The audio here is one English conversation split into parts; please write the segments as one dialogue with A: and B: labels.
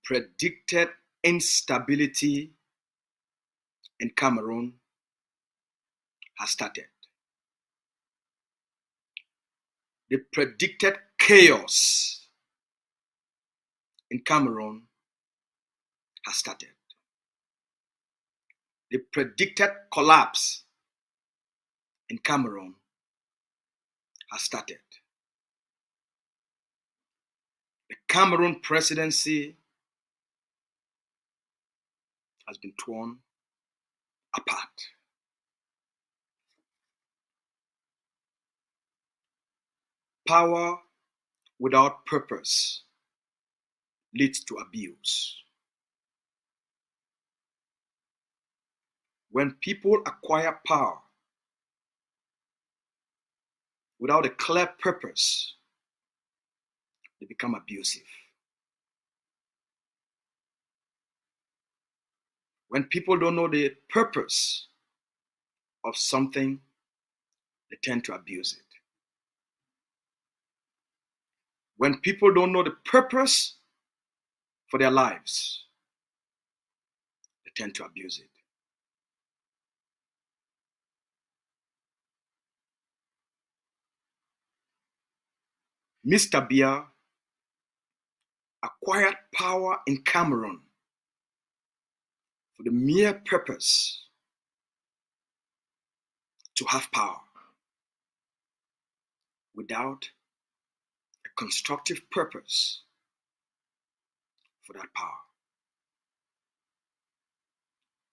A: predicted instability in Cameroon has started. The predicted chaos in Cameroon has started. The predicted collapse in Cameroon has started. The Cameroon presidency has been torn apart. Power without purpose leads to abuse. When people acquire power without a clear purpose, they become abusive. When people don't know the purpose of something, they tend to abuse it. When people don't know the purpose for their lives, they tend to abuse it. Mr. Biya acquired power in Cameroon for the mere purpose to have power without a constructive purpose for that power.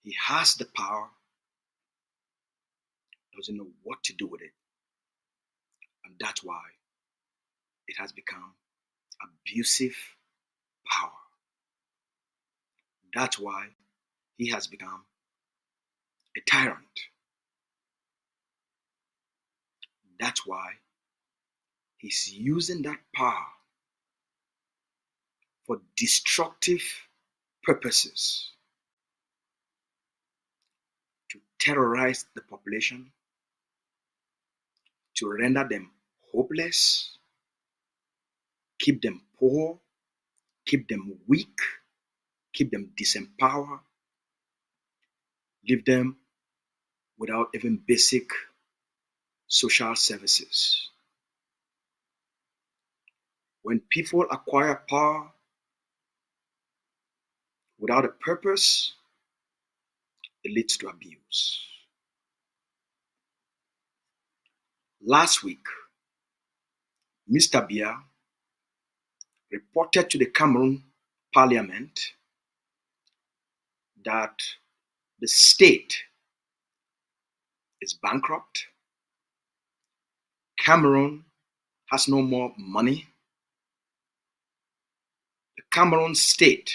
A: He has the power, doesn't know what to do with it. And that's why it has become abusive power. That's why he has become a tyrant. That's why he's using that power for destructive purposes, to terrorize the population, to render them hopeless, keep them poor, keep them weak, keep them disempowered, leave them without even basic social services. When people acquire power without a purpose, it leads to abuse. Last week, Mr. Biya reported to the Cameroon Parliament that the state is bankrupt. Cameroon has no more money. The Cameroon state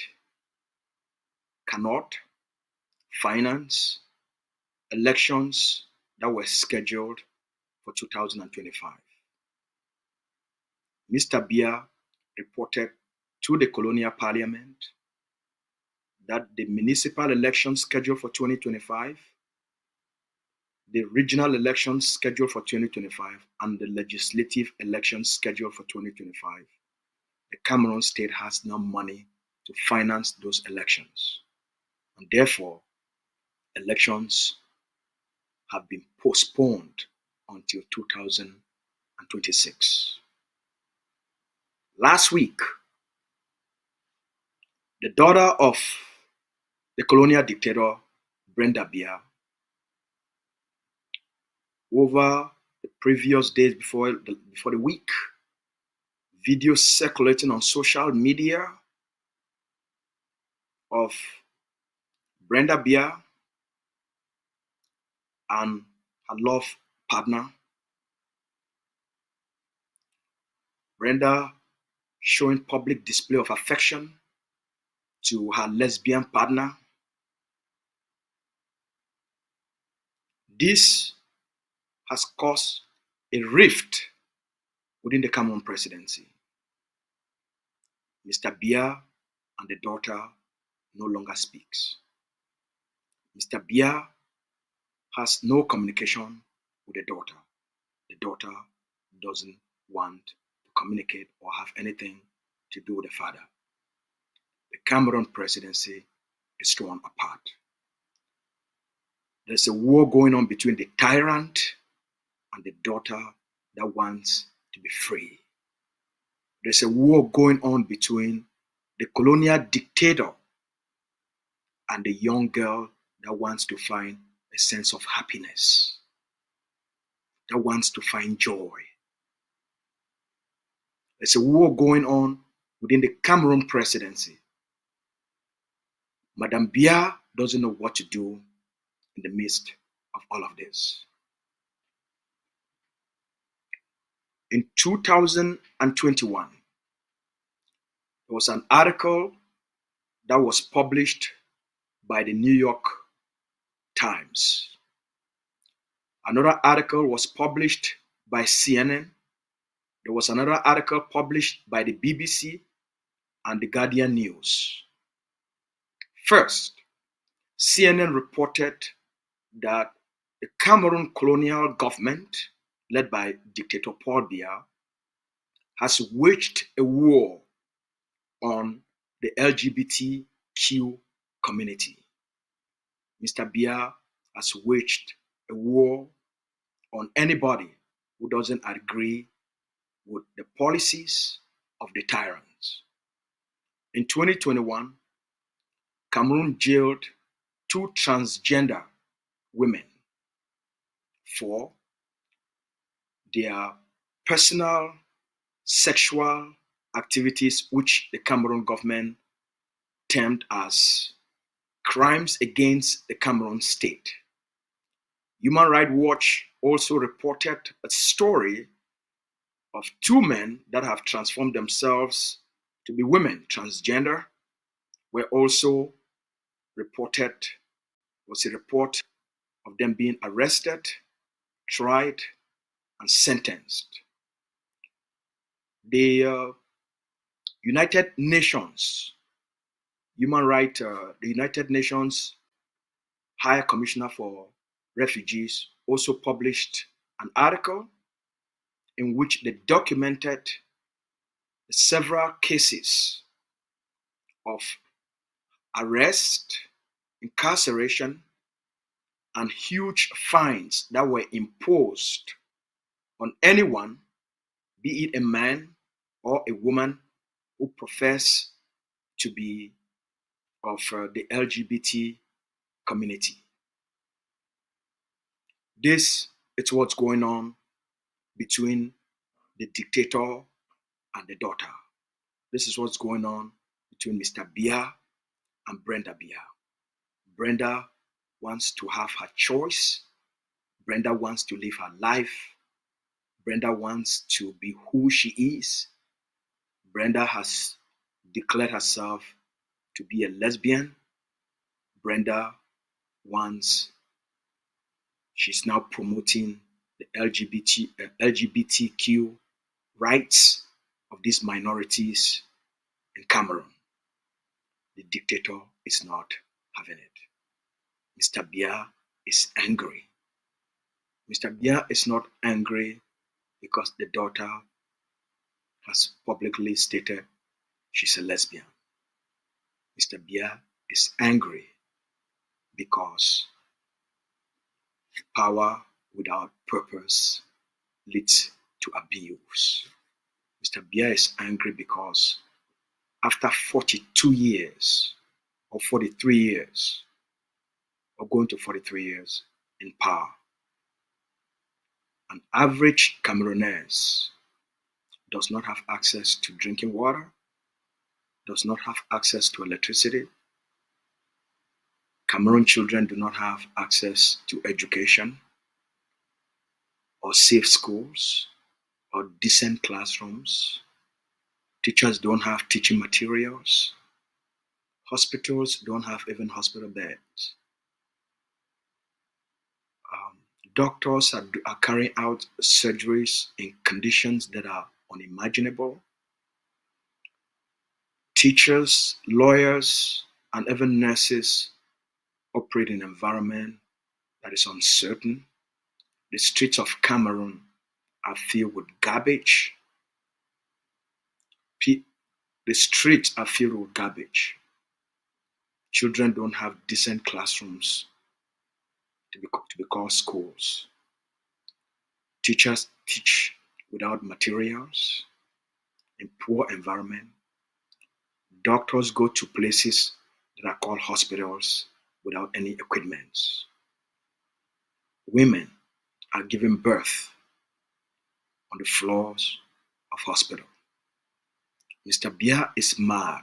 A: cannot finance elections that were scheduled for 2025. Mr. Biya reported to the colonial parliament that the municipal elections scheduled for 2025, the regional elections scheduled for 2025, and the legislative elections scheduled for 2025, the Cameroon state has no money to finance those elections. And therefore, elections have been postponed until 2026. Last week, the daughter of the colonial dictator, Brenda Biya, over the previous days before the week, videos circulating on social media of Brenda Biya and her love partner. Brenda showing public display of affection to her lesbian partner. This has caused a rift within the Cameroon presidency. Mr. Biya and the daughter no longer speaks. Mr. Biya has no communication with the daughter. The daughter doesn't want to communicate or have anything to do with the father. the Cameroon presidency is torn apart. There's a war going on between the tyrant and the daughter that wants to be free. There's a war going on between the colonial dictator and the young girl that wants to find a sense of happiness, that wants to find joy. There's a war going on within the Cameroon presidency. Madame Biya doesn't know what to do in the midst of all of this. In 2021, there was an article that was published by the New York Times. Another article was published by CNN. There was another article published by the BBC and the Guardian News. First, CNN reported that the Cameroon colonial government, led by dictator Paul Biya, has waged a war on the LGBTQ community. Mr. Biya has waged a war on anybody who doesn't agree with the policies of the tyrants. In 2021, Cameroon jailed 2 transgender women for their personal sexual activities, which the Cameroon government termed as crimes against the Cameroon state. Human Rights Watch also reported a story of 2 men that have transformed themselves to be women, transgender, were also reported, was a report of them being arrested, tried, and sentenced. The United Nations the United Nations High Commissioner for Refugees also published an article in which they documented several cases of arrest, incarceration, and huge fines that were imposed on anyone, be it a man or a woman, who profess to be of the LGBT community. This is what's going on between the dictator and the daughter. This is what's going on between Mr. Biya and Brenda Biya. Brenda wants to have her choice. Brenda wants to live her life. Brenda wants to be who she is. Brenda has declared herself to be a lesbian. Brenda she's now promoting the LGBTQ rights of these minorities in Cameroon. The dictator is not having it. Mr. Biya is angry. Mr. Biya is not angry because the daughter has publicly stated she's a lesbian. Mr. Biya is angry because power without purpose leads to abuse. Mr. Biya is angry because after 42 years or 43 years, or going to 43 years in power, an average Cameroonese does not have access to drinking water, does not have access to electricity. Cameroon children do not have access to education or safe schools or decent classrooms. Teachers don't have teaching materials. Hospitals don't have even hospital beds. Doctors are carrying out surgeries in conditions that are unimaginable. Teachers, lawyers, and even nurses operate in an environment that is uncertain. The streets of Cameroon are filled with garbage. The streets are filled with garbage. Children don't have decent classrooms to be called schools. Teachers teach without materials in poor environment. Doctors go to places that are called hospitals without any equipment. Women are giving birth on the floors of hospital. Mr. Biya is mad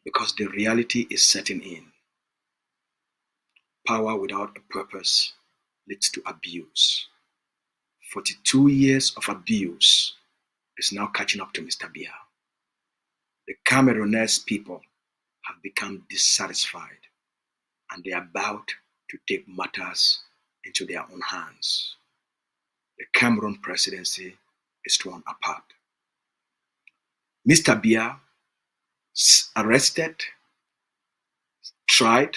A: because the reality is setting in. Power without a purpose leads to abuse. 42 years of abuse is now catching up to Mr. Biya. The Cameroonese people have become dissatisfied and they are about to take matters into their own hands. The Cameroon presidency is torn apart. Mr. Biya arrested, tried,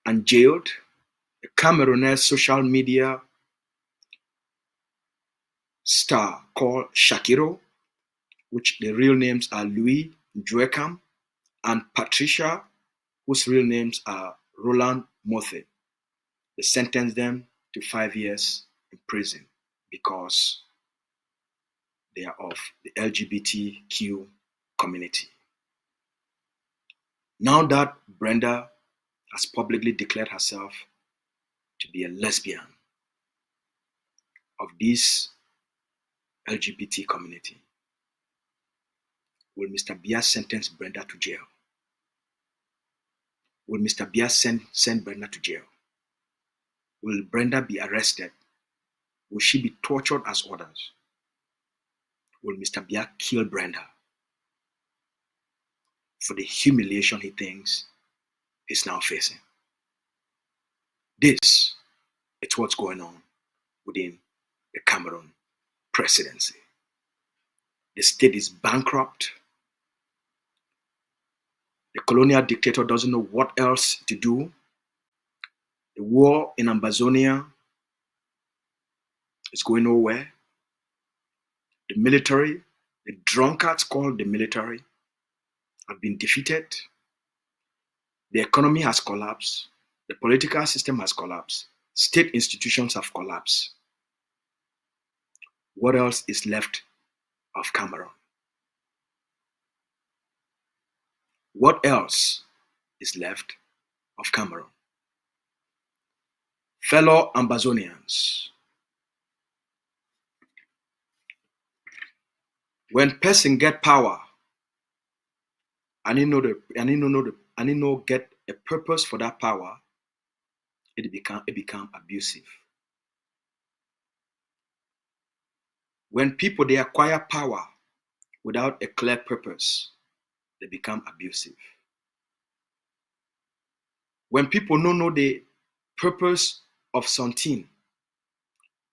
A: and jailed a Cameroonese social media star called Shakiro, which the real names are Louis Dwekam, and Patricia, whose real names are Roland Mothe. They sentenced them to 5 years in prison because they are of the LGBTQ community. Now that Brenda has publicly declared herself to be a lesbian of this LGBT community, will Mr. Biya sentence Brenda to jail? Will Mr. Biya send Brenda to jail? Will Brenda be arrested? Will she be tortured as others? Will Mr. Biya kill Brenda for the humiliation he thinks he's now facing? This is what's going on within the Cameroon presidency. The state is bankrupt. The colonial dictator doesn't know what else to do. The war in Amazonia is going nowhere. The military, the drunkards called the military, have been defeated. The economy has collapsed. The political system has collapsed. State institutions have collapsed. What else is left of Cameroon? What else is left of Cameroon? Fellow Amazonians, when person get power and he get a purpose for that power, it become abusive. When people they acquire power without a clear purpose, they become abusive. When people don't know the purpose of something,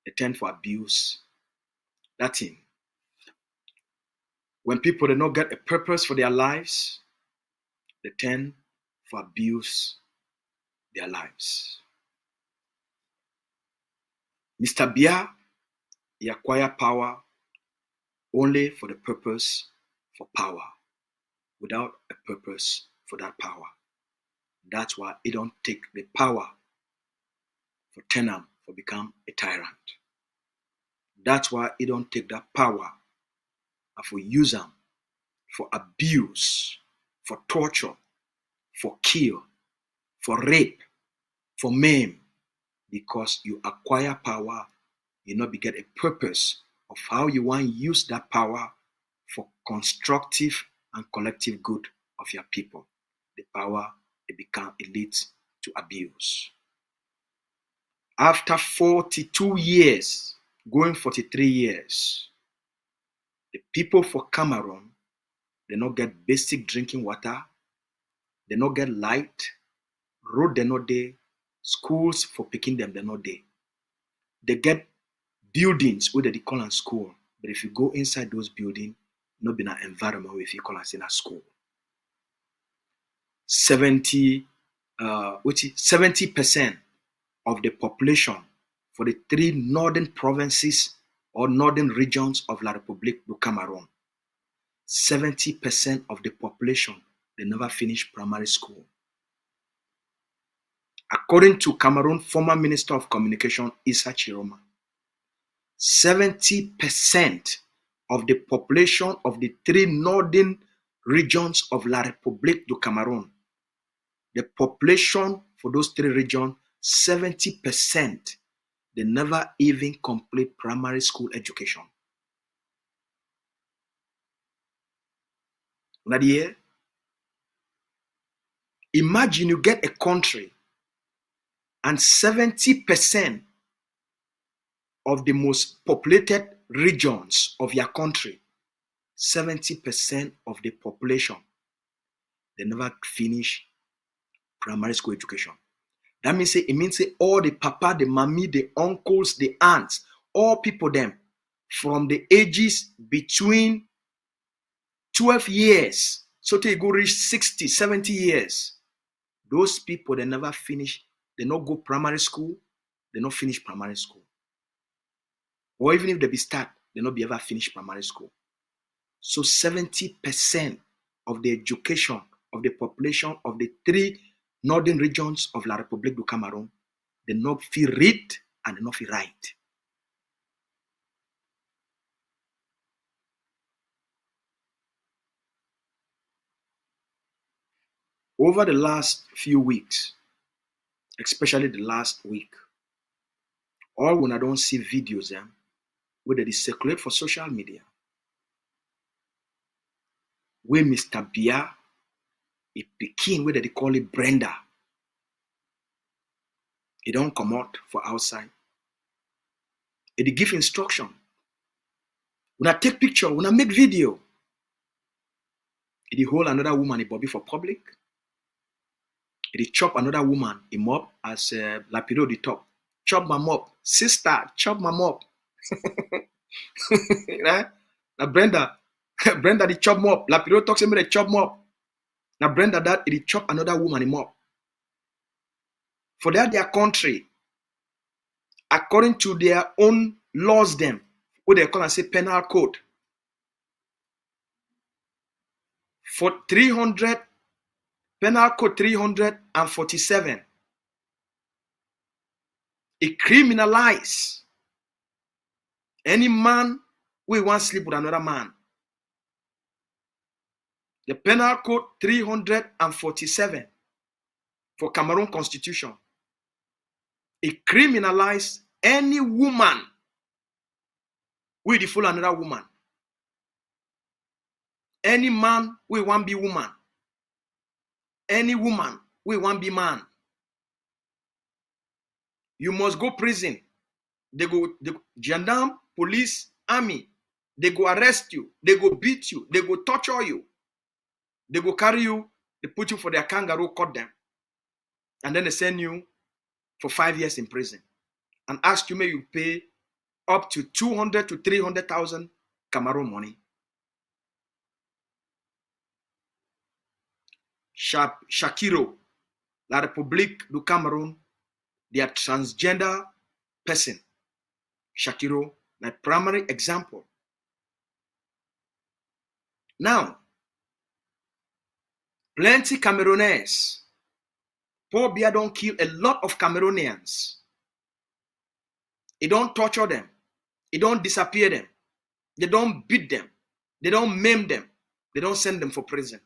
A: they tend to abuse that thing. When people do not get a purpose for their lives, they tend to abuse their lives. Mr. Biya, he acquired power only for the purpose for power, without a purpose for that power. That's why he don't take the power for tenam, for become a tyrant. That's why he don't take that power and for use them for abuse, for torture, for kill, for rape, for maim. Because you acquire power, you not get a purpose of how you want to use that power for constructive and collective good of your people. The power it leads to abuse. After 42 years, going 43 years, the people for Cameroon, they not get basic drinking water, they not get light, road they not there, schools for picking them they not there. They get buildings where they call them school, but if you go inside those buildings, not be an environment where if you call it in a school. 70% of the population for the 3 northern provinces or northern regions of La République du Cameroun, 70% of the population, they never finish primary school. According to Cameroon former Minister of Communication, Issa Chiroma, 70% of the population of the 3 northern regions of La République du Cameroun, the population for those 3 regions, 70%, they never even complete primary school education. Imagine you get a country and 70% of the most populated regions of your country, 70% of the population, they never finish primary school education. That means all the papa, the mommy, the uncles, the aunts, all people them from the ages between 12 years, so they go reach 60, 70 years. Those people, they never finish, they not go primary school, they not finish primary school. Or even if they be start, they not be ever finish primary school. So 70% of the education of the population of the 3 northern regions of La République du Cameroun, they not feel read and they not feel write. Over the last few weeks, especially the last week, all when I don't see videos where they circulate for social media, where Mr. Bia, a Pekin, where they call it Brenda, he don't come out for outside. He give instruction. When I take picture, when I make video, he hold another woman in bobby for public. He chop another woman in mob as Lapido the top. Chop my mob. Sister, chop my mob. Right? Now Brenda the chop mob. Lapido talks about the chop mob. Now Brenda that he chop another woman in mob. For that their country, according to their own laws them, what they call and say penal code. For 300, penal code 347, it criminalize any man who want sleep with another man. The penal code 347 for Cameroon Constitution, it criminalize any woman who fool another woman. Any man who want be woman. Any woman who want be man. You must go prison. They go gendarme, police, army. They go arrest you. They go beat you. They go torture you. They go carry you. They put you for their kangaroo court them. And then they send you for 5 years in prison. And ask you, may you pay up to 200 to 300,000 Cameroon money. Shakiro, La République du Cameroun, they are transgender person. Shakiro, my primary example. Now, plenty Camerooners, Paul Biya don't kill a lot of Cameroonians. He don't torture them. He don't disappear them. They don't beat them. They don't maim them. They don't send them for prison.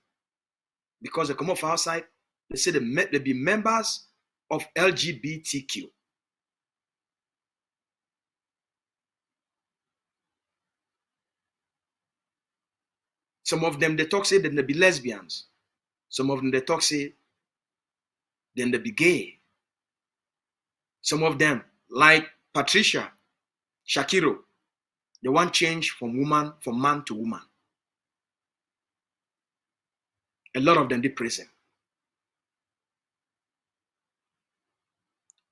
A: Because they come off outside, they say they be members of LGBTQ. Some of them, they talk say that they be lesbians. Some of them, they talk say then they be gay. Some of them, like Patricia Shakiro, they want change from man to woman. A lot of them did prison.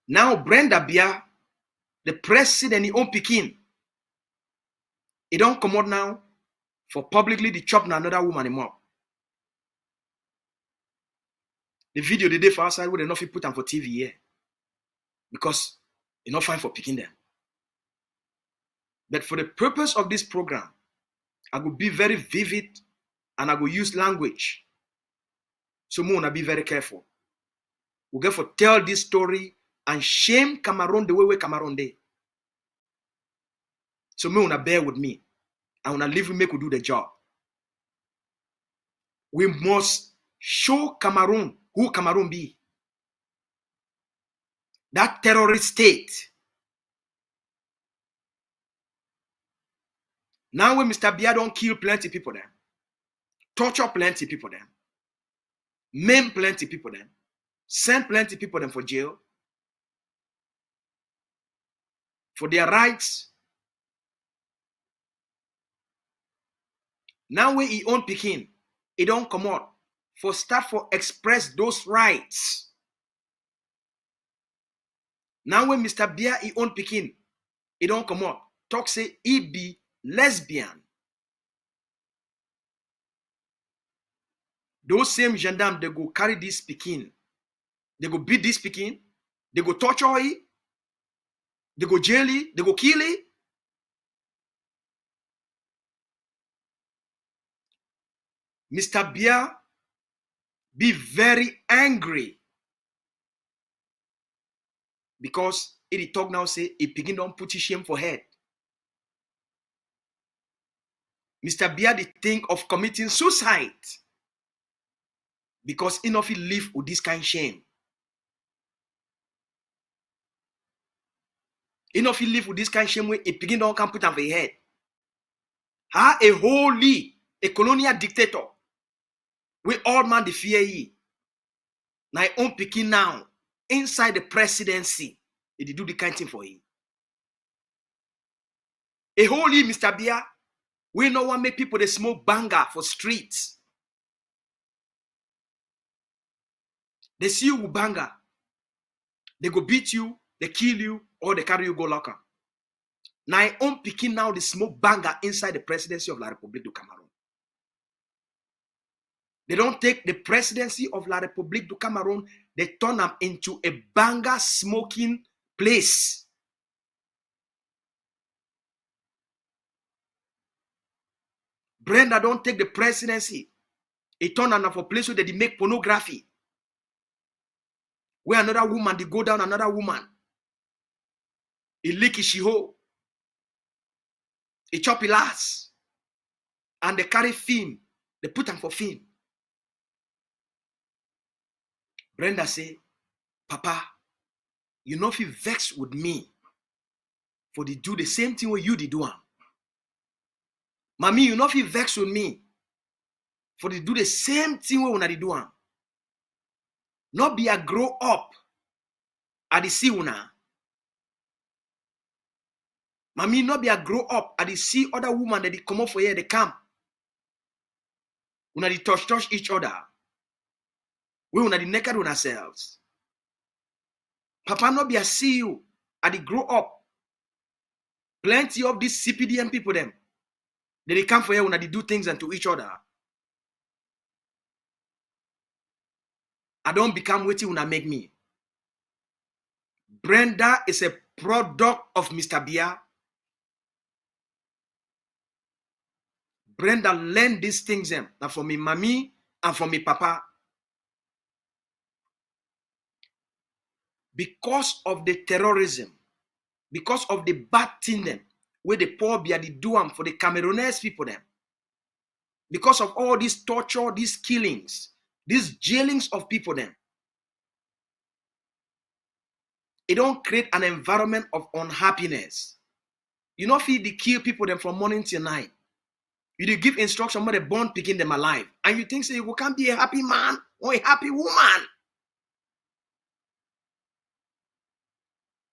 A: Now Brenda Bia, the president, he own Pekin. He don't come out now for publicly the chop another woman anymore. The video they did for outside would not put them for TV here. Because it's not fine for picking them. But for the purpose of this program, I will be very vivid and I will use language. So I will be very careful. We get to tell this story and shame Cameroon the way Cameroon dey. So me wanna bear with me. I wanna leave we make we do the job. We must show Cameroon who Cameroon be. That terrorist state. Now when Mr. Biya don't kill plenty people then, torture plenty people then, maim plenty people then, send plenty people then for jail, for their rights. Now when he own Pekin, he don't come out for start for express those rights. Now when Mr. Biya he own Pekin, he don't come out talk say he be lesbian. Those same gendarmes, they go carry this Pekin, they go beat this Pekin, they go torture it, they go jail it, they go kill it. Mr. Biya be very angry because it talk now say he Pekin don't put his shame for head. Mr. Biya they think of committing suicide because he not fit live with this kind of shame. He not fit live with this kind of shame where he Pekin don't come put on for his head. How a holy, a colonial dictator, we all man the fear ye. Now I own Pekin now inside the presidency. They do the kind of thing for him. A holy Mr. Biya, we no one make people they smoke banger for streets. They see you with banger. They go beat you, they kill you, or they carry you go locker. Now I own Pekin now the smoke banger inside the presidency of La République du Cameroon. They don't take the presidency of La République du Cameroon, they turn them into a banger smoking place. Brenda don't take the presidency. It turn them for a place where they make pornography. Where another woman, they go down another woman. He lick his she-ho. He chop his ass. And they carry film. They put them for film. Brenda say, Papa, you know if you vex with me for they do the same thing what you did do. Mommy, you know if you vex with me for they do the same thing what they do. Not be a grow up at the see una. Mommy, not be a grow up at the see other woman that they come up for here, they come. Una they touch each other. We una the naked on ourselves. Papa, not be a see you at the grow up. Plenty of these CPDM people them. They come for here when they do things unto each other. I don't become waiting when I make me. Brenda is a product of Mr. Biya. Brenda learned these things now from me mommy and from me papa. Because of the terrorism, because of the bad thing them, where the poor Biya they do them for the Cameroonese people them. Because of all this torture, these killings, these jailings of people them. It don't create an environment of unhappiness. You know, feed the kill people them from morning till night. You do give instruction when they born picking them alive. And you think so you can't be a happy man or a happy woman.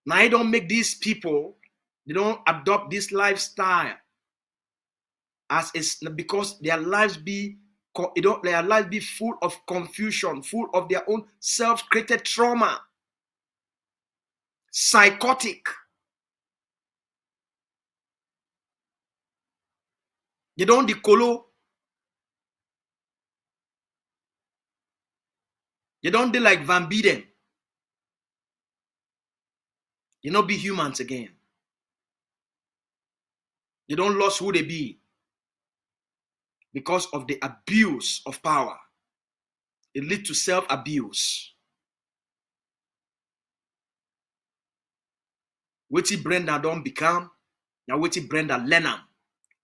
A: Now I don't make these people, they don't adopt this lifestyle as it's because their lives be full of confusion, full of their own self-created trauma, psychotic. They don't decolo. They don't do like Van Biden. They not be humans again. They don't lose who they be because of the abuse of power. It leads to self-abuse. Wetin Brenda don't become, now wetin Brenda learn am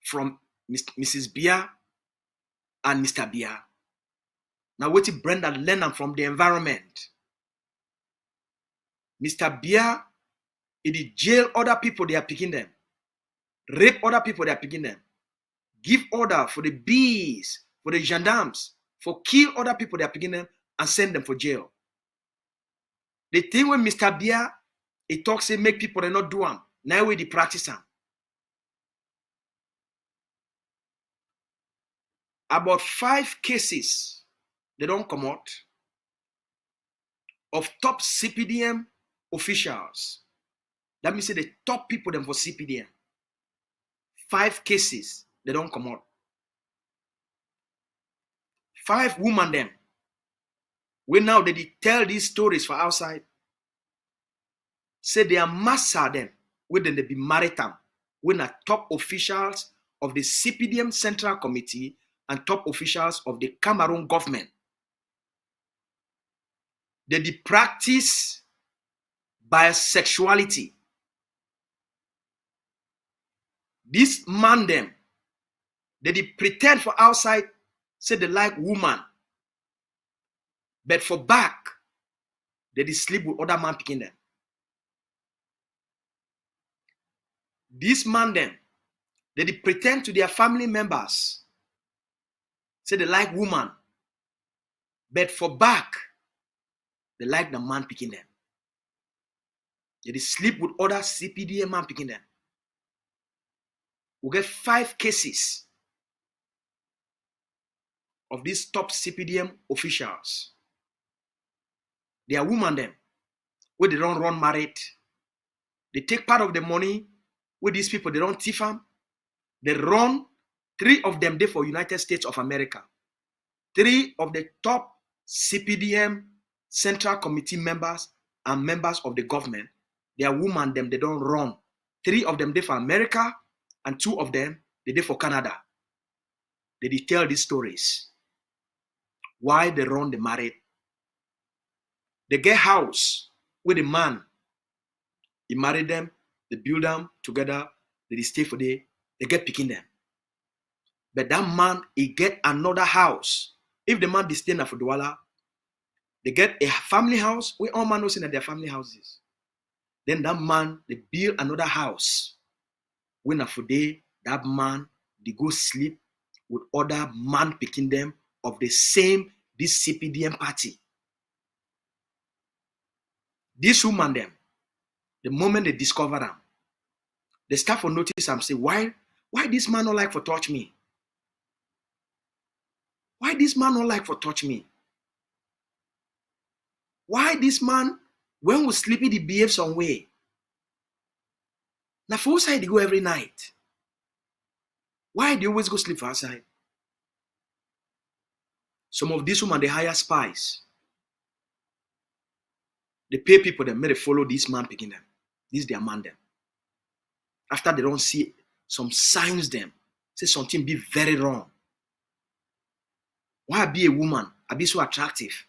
A: from Mrs. Bia and Mr. Bia. Now wetin Brenda learn am from the environment. Mr. Bia, he jail other people, they are picking them. Rape other people, they are picking them. Give order for the bees, for the gendarmes, for kill other people, they are picking them and send them for jail. The thing when Mr. Bia, he talks, say make people they not do them. Now we the practice them. About 5 cases, they don't come out of top CPDM officials. That means say the top people them for CPDM. 5 cases, they don't come out. 5 women them. We now they tell these stories for outside. Say they are master them. When they be married them. When are top officials of the CPDM Central Committee and top officials of the Cameroon government. They practice bisexuality. This man them, they pretend for outside, say they like woman. But for back, they sleep with other man picking them. This man them, they pretend to their family members, say they like woman. But for back, they like the man picking them. They sleep with other CPDM man picking them. We get 5 cases of these top CPDM officials. They are women them, where they don't run married. They take part of the money with these people, they don't thief them. They run. 3 of them, they for United States of America. 3 of the top CPDM Central Committee members and members of the government, they are women them, they don't run. 3 of them, they for America, and 2 of them, they for Canada. They tell these stories. Why they run the married. They get house with the man. He married them, they build them together, they stay for day, they get picking them. But that man, he get another house. If the man be staying for Douala, they get a family house. We all man knows in their family houses. Then that man, they build another house. When for day, that man, they go sleep with other man picking them of the same, this CPDM party. This woman them, the moment they discover them, they start for notice and say, why this man not like for touch me? Why this man not like for touch me? Why this man, when we sleepy, he behave some way? Now for outside they go every night. Why do you always go sleep for outside? Some of these women, they hire spies. They pay people that may they follow this man picking them. This their man them. After they don't see some signs them, say something be very wrong. Why I be a woman? I be so attractive,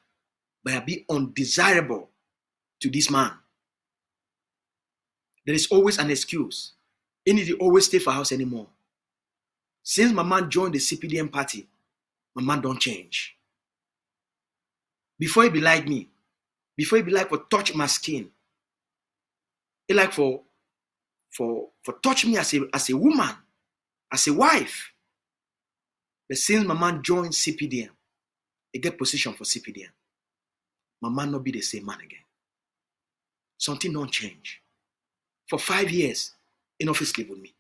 A: but I be undesirable to this man. There is always an excuse. He need to always stay for house anymore. Since my man joined the CPDM party, my man don't change. Before he be like me, before he be like for touch my skin, he like for touch me as a woman, as a wife. But since my man joined CPDM, he get position for CPDM. My man not be the same man again. Something don't change. For 5 years, he not sleep with me.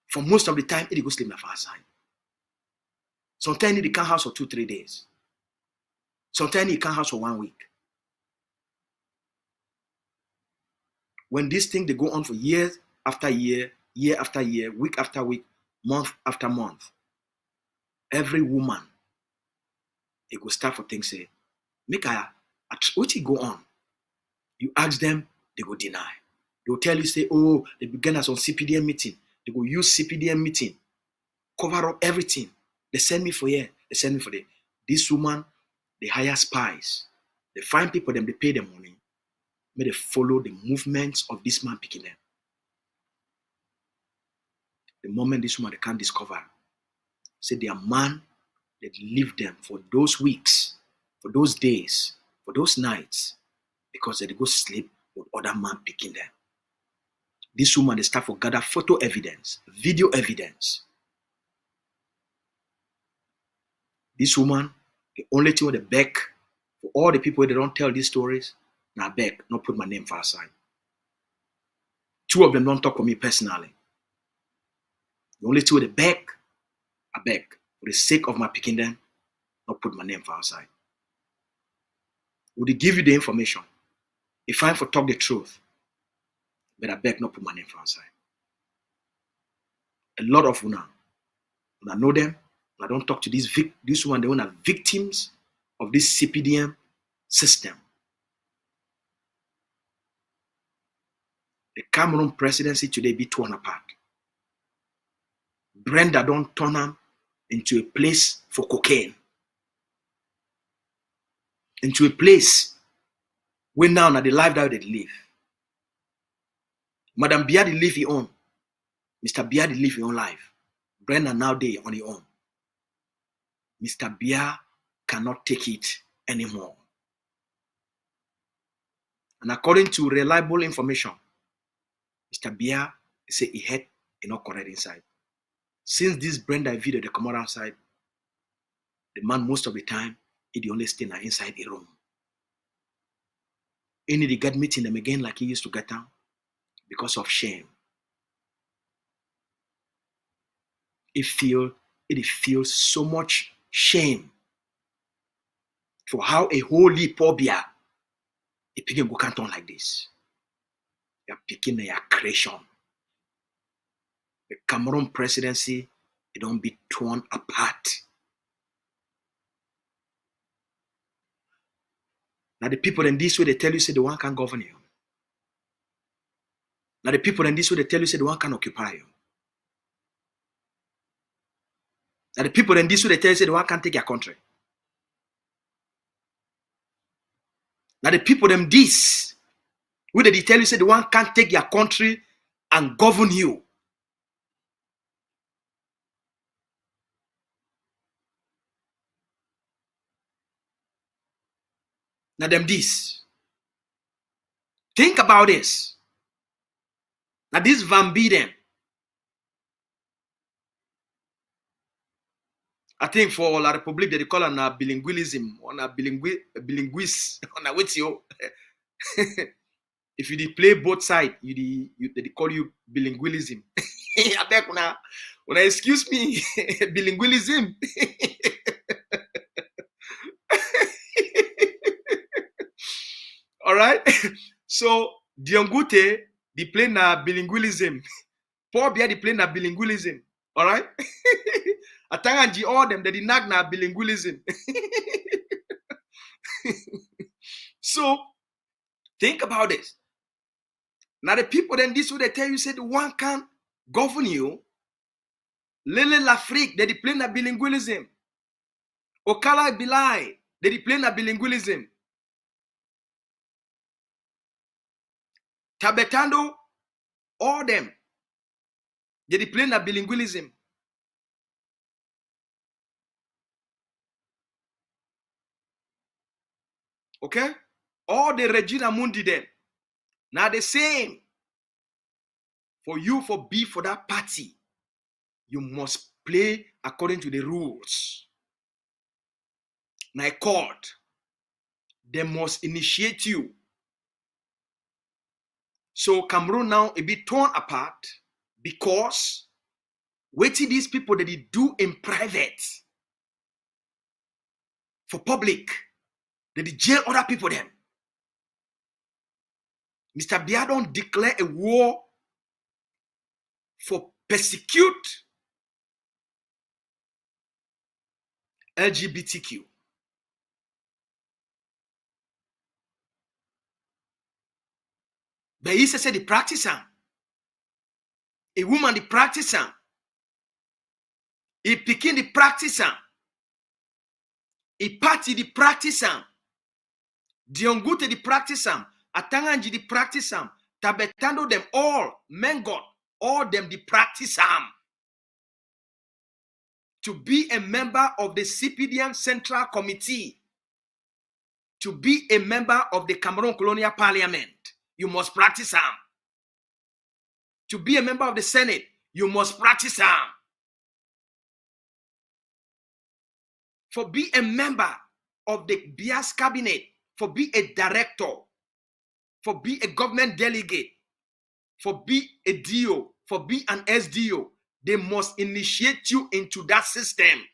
A: For most of the time, he go sleep my father's side. Sometimes he come house for 2-3 days. Sometimes he come house for 1 week. When this thing they go on for years after year, year after year, week after week, month after month, every woman, they go start for things say, make what he go on? You ask them, they go deny. They will tell you, say, oh, they began as on CPDM meeting. They go use CPDM meeting, cover up everything. They send me for here, they send me for there. This woman, they hire spies. They find people, then they pay them money. May they follow the movements of this man picking them. The moment this woman they can't discover, say their man that leave them for those weeks, for those days, for those nights, because they go sleep with other man picking them. This woman they start to gather photo evidence, video evidence. This woman, the only thing with the beg for all the people that don't tell these stories, now beg, not put my name for aside. Two of them don't talk to me personally. The only two with the beg, I beg, for the sake of my picking them, not put my name for outside. Would he give you the information? If I for talk the truth, but I beg not put my name for outside. A lot of una know them. I don't talk to this one. They are victims of this CPDM system. The Cameroon presidency today be torn apart. Brenda don't turn them into a place for cocaine. Into a place where now the life that they live. Madam Biadi live his own. Mr. Biadi live his own life. Brenda now they on his own. Mr. Bia cannot take it anymore. And according to reliable information, Mr. Bia say he had not correct inside. Since this Brenda video they come out outside, the man most of the time he only stay inside the room. He need to get meeting them again like he used to get down because of shame. He feels so much shame for how a holy pobia a picking go can't turn like this. You're picking a creation. The Cameroon presidency, it don't be torn apart. Now the people in this way they tell you say the one can govern you. Now the people in this way they tell you say the one can occupy you. Now the people in this way they tell you say the one can take your country. Now the people in this way they tell you say the one can't take your country and govern you. Now them this. Think about this. Now this Van Biden. I think for La Republique they call it bilingualism or bilinguis on with you. If you play both sides, they call you bilingualism. I beg when I excuse me, bilingualism. All right. So Diongute, they play na bilingualism. Paul Bia, they play na bilingualism. All right. Atanganji all them, they did not na bilingualism. So think about this. Now the people then this way they tell you say the one can govern you. Lele l'Afrique, they play na bilingualism. Okala Bilai, they play na bilingualism. Tabetando, all them, they play na bilingualism. Okay? All the Regina Mundi then. Now the same. For you for be for that party, you must play according to the rules. Now court, they must initiate you. So Cameroon now a bit torn apart because waiting these people that they do in private for public, that they jail other people then. Mr. Bia don't declare a war for persecute LGBTQ. But he said the practice a woman the practice a picking the practice a party the practice Diongute the practice Atanganji di practice am. Tabetando them all. Men God. All them the practice am. To be a member of the CPDM Central Committee. To be a member of the Cameroon Colonial Parliament. You must practice am. To be a member of the Senate. You must practice am. For be a member of the BIAS cabinet, for be a director, for be a government delegate, for be a DO, for be an SDO, they must initiate you into that system.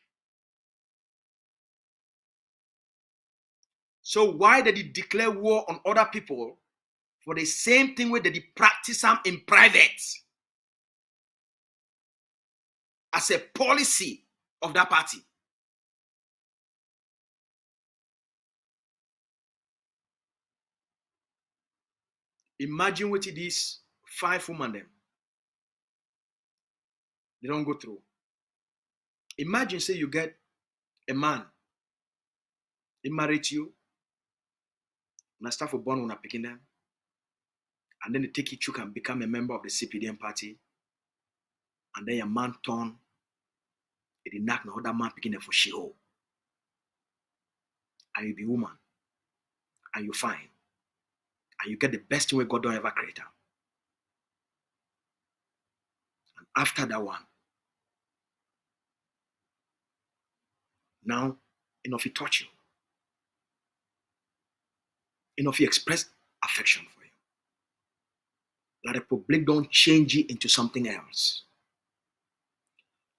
A: So why did he declare war on other people? For the same thing where they practice them in private as a policy of that party. Imagine what it is, 5 women them. They don't go through. Imagine, say you get a man, he married you, and I start for born when I picking them, and then they take you and become a member of the CPDM party, and then your man turn, it did not know that man picking them for show, and you be woman, and you fine, and you get the best thing God don't ever create. And after that one, now enough he touch you, enough he express affection for you. That the public don't change it into something else.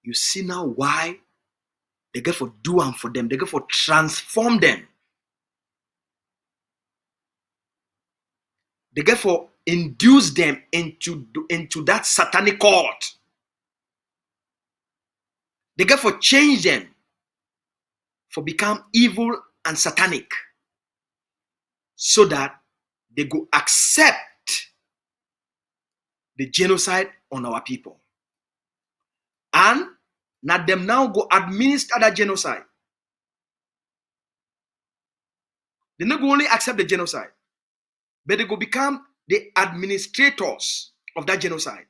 A: You see now why they get for do and for them, they get for transform them. They get for induce them into that satanic cult. They get for change them for become evil and satanic, so that they go accept the genocide on our people. And now them now go administer that genocide. They not go only accept the genocide, but they go become the administrators of that genocide.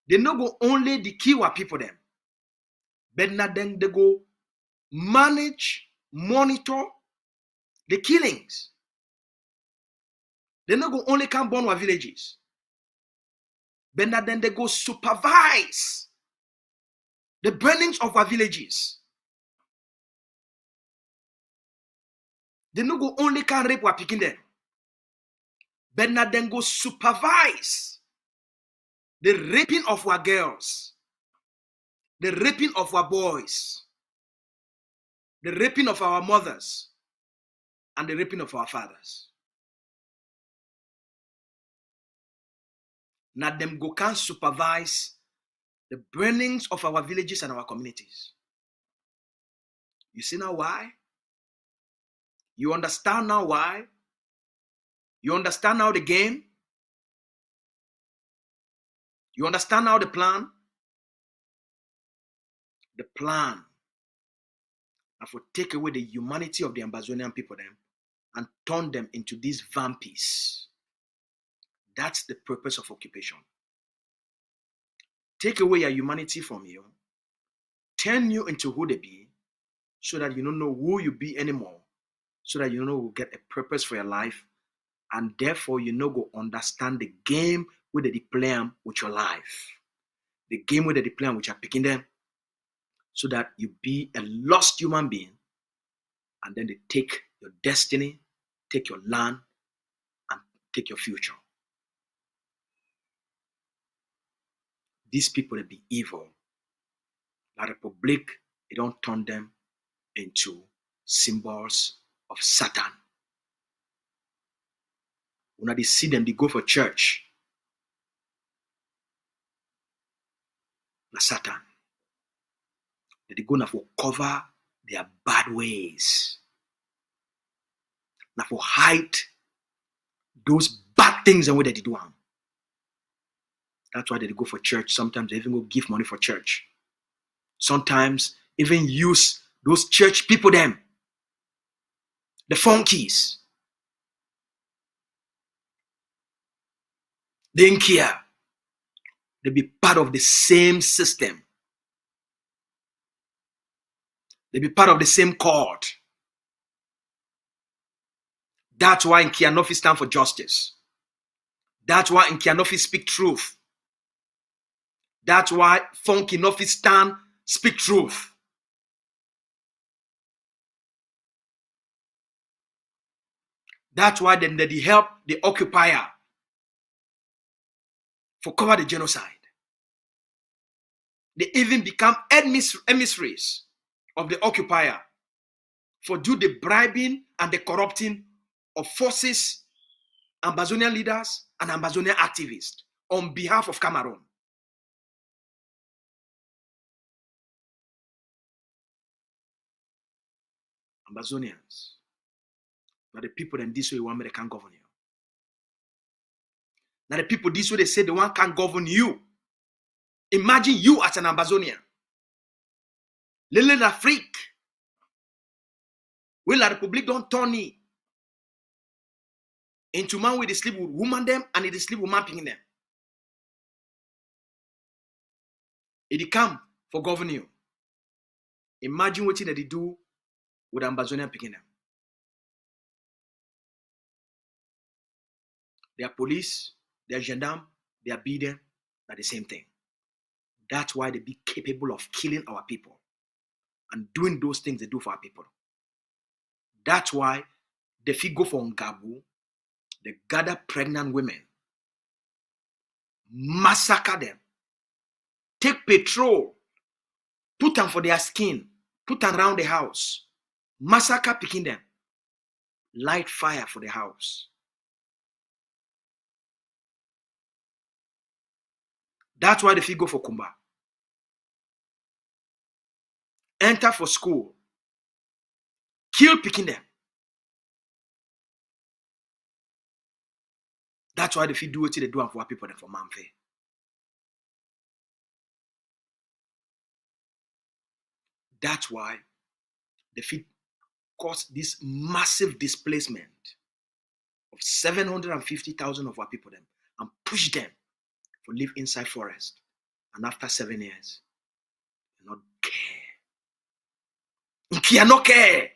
A: They not go only the kill our people them, but now then they go manage, monitor the killings. They not go only come burn our villages, but now then they go supervise the burnings of our villages. They not go only can rape our picking them, but now then go supervise the raping of our girls, the raping of our boys, the raping of our mothers, and the raping of our fathers. Now them go can supervise the burnings of our villages and our communities. You see now why? You understand now why? You understand now the game? You understand now the plan? The plan and for take away the humanity of the Amazonian people them and turn them into these vampires. That's the purpose of occupation. Take away your humanity from you, turn you into who they be, so that you don't know who you be anymore, so that you know get a purpose for your life, and therefore you know go understand the game where they play with your life, the game where they play with your picking them, so that you be a lost human being, and then they take your destiny, take your land, and take your future. These people, they be evil. The Republic, they don't turn them into symbols of Satan. When they see them, they go for church. Na Satan. They go now for cover their bad ways. Now for hide those bad things and what they do. That's why they go for church. Sometimes they even go give money for church. Sometimes even use those church people them, the funkies, They don't care. They be part of the same system. They be part of the same court. That's why Nkianofi stand for justice. That's why Nkianofi speak truth. That's why Funky Nofi stand speak truth. That's why then they help the occupier for cover the genocide. They even become emissaries of the occupier for do the bribing and the corrupting of forces, Ambazonian leaders and Ambazonian activists on behalf of Cameroon. Ambazonians are the people that this way one they can't govern you. Now the people this way they say the one can't govern you. Imagine you as an Ambazonian. Little Afrique. Will la Republic don't turn it into man with the sleep with woman them and it sleep with man picking them. It come for governing you. Imagine what they do with Ambazonian picking them. Their police, their gendarme, their BDM are the same thing. That's why they be capable of killing our people and doing those things they do for our people. That's why they go for Ngabu, they gather pregnant women, massacre them, take petrol, put them for their skin, put them around the house, massacre picking them, light fire for the house. That's why they go for Kumba. Enter for school, kill picking them. That's why they do what they do for our people and for Manfe. That's why they cause this massive displacement of 750,000 of our people them and push them to live inside forest. And after 7 years, they not care. Nkia no care.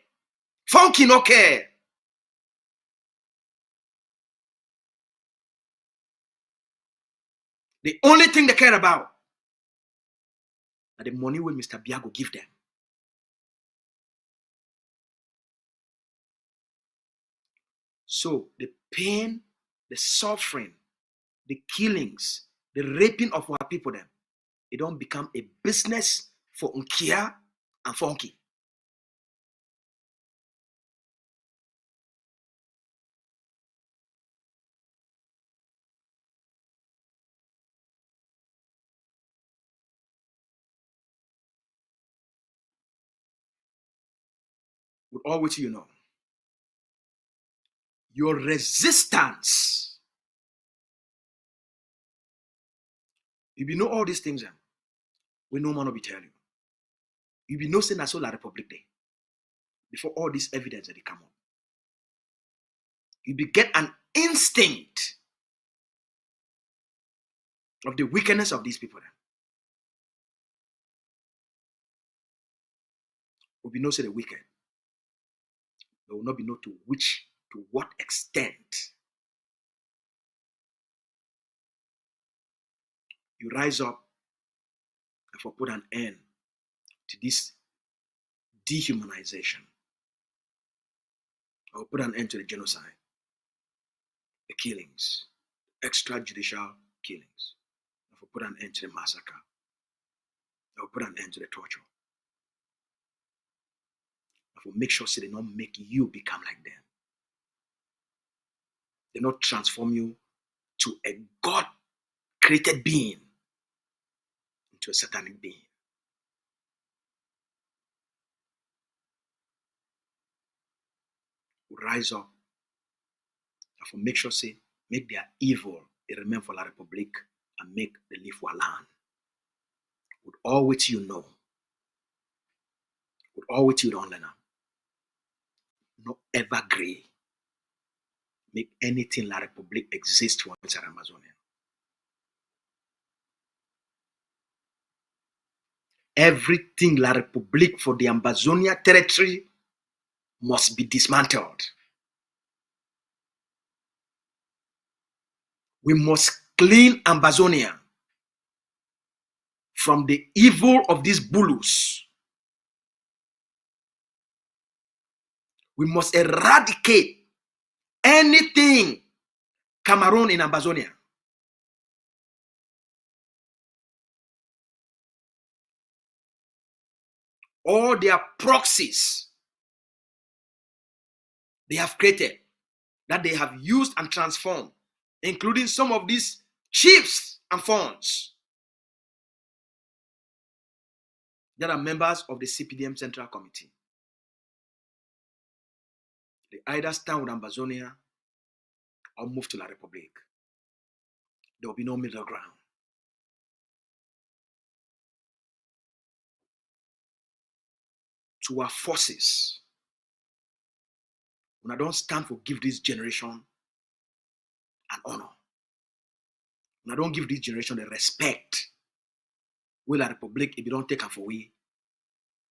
A: Funky no care. The only thing they care about are the money when Mr. Biago give them. So the pain, the suffering, the killings, the raping of our people them, it don't become a business for Nkia and Funky. With all which you know, your resistance, you be know all these things, we no man will be telling you. You be no saying that's all la Republic Day. Before all this evidence that they come up. You be get an instinct of the wickedness of these people. Will be no say the wicked. There will not be no to what extent you rise up and for put an end to this dehumanization. Or put an end to the genocide, the killings, extrajudicial killings. Or for put an end to the massacre. Or put an end to the torture. Or for make sure so they don't make you become like them. They not transform you to a God-created being into a satanic being. Who rise up and for make sure say make their evil it remain for la Republic and make the live for land. With all which you know, with all which you don't learn, not ever agree make anything la Republic exist for inside Amazonia. Everything La République for the Ambazonia territory must be dismantled. We must clean Ambazonia from the evil of these bulus. We must eradicate anything Cameroon in Ambazonia. All their proxies they have created, that they have used and transformed, including some of these chiefs and funds that are members of the CPDM Central Committee. They either stand with Ambazonia or move to La République. There will be no middle ground. To our forces, when I don't stand for give this generation an honor, when I don't give this generation the respect, will La République, if you don't take her for we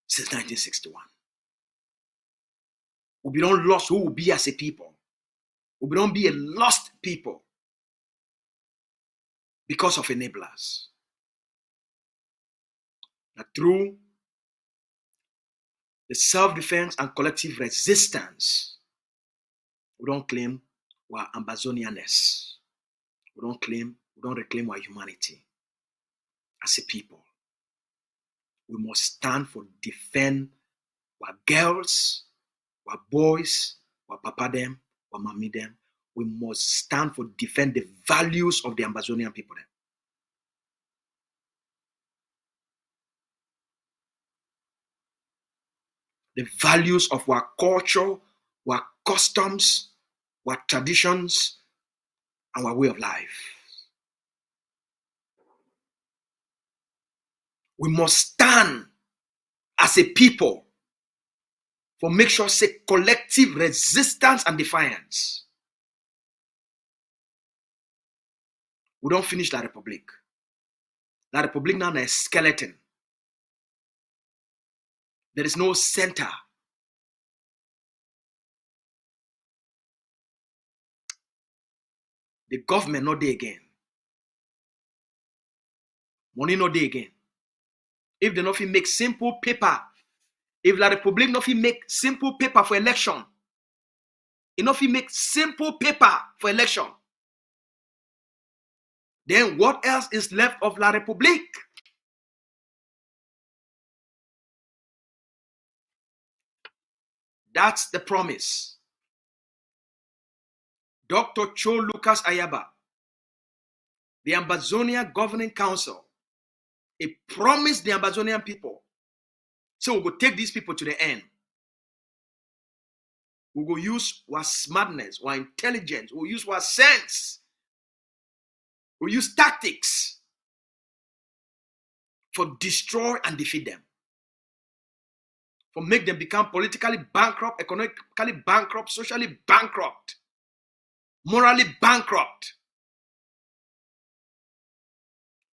A: since 1961. We don't lost who will be as a people. We don't be a lost people because of enablers. That through the self-defense and collective resistance, we don't claim our Ambazonianness. We don't reclaim our humanity as a people. We must stand for defend our girls, our boys, our papa them, our mommy them. We must stand for defend the values of the Ambazonian people them. The values of our culture, our customs, our traditions, and our way of life. We must stand as a people for make sure say collective resistance and defiance. We don't finish La République. La République now is a skeleton. There is no center. The government not there again. Money not there again. If they not make simple paper, if La République not make simple paper for election, it not make simple paper for election, then what else is left of La République? That's the promise. Dr. Cho Lucas Ayaba, the Ambazonia Governing Council, he promised the Ambazonian people, so we'll go take these people to the end. We will use our smartness, our intelligence, we'll use our sense, we'll use tactics for destroy and defeat them, for make them become politically bankrupt, economically bankrupt, socially bankrupt, morally bankrupt.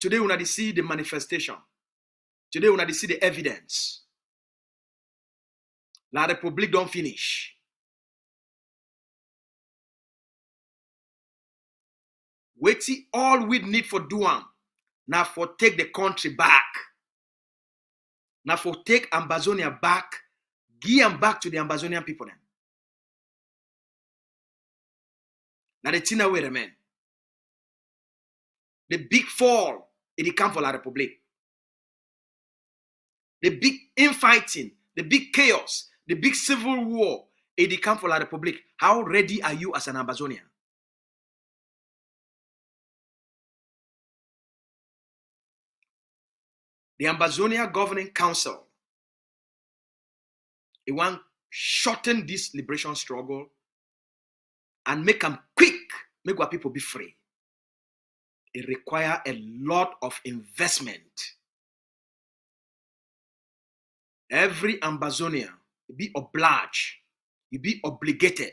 A: Today, when I see the manifestation, today, when I see the evidence, La République don't finish. Waiting all we need for doing now for take the country back. Now for take Ambazonia back, give them back to the Ambazonian people then. Now the thing away remain. The big fall, it come for La République. The big infighting, the big chaos, the big civil war, it come for La République. How ready are you as an Ambazonian? The Ambazonia Governing Council, it want shorten this liberation struggle and make them quick, make our people be free. It requires a lot of investment. Every Ambazonian, you be obliged, you be obligated.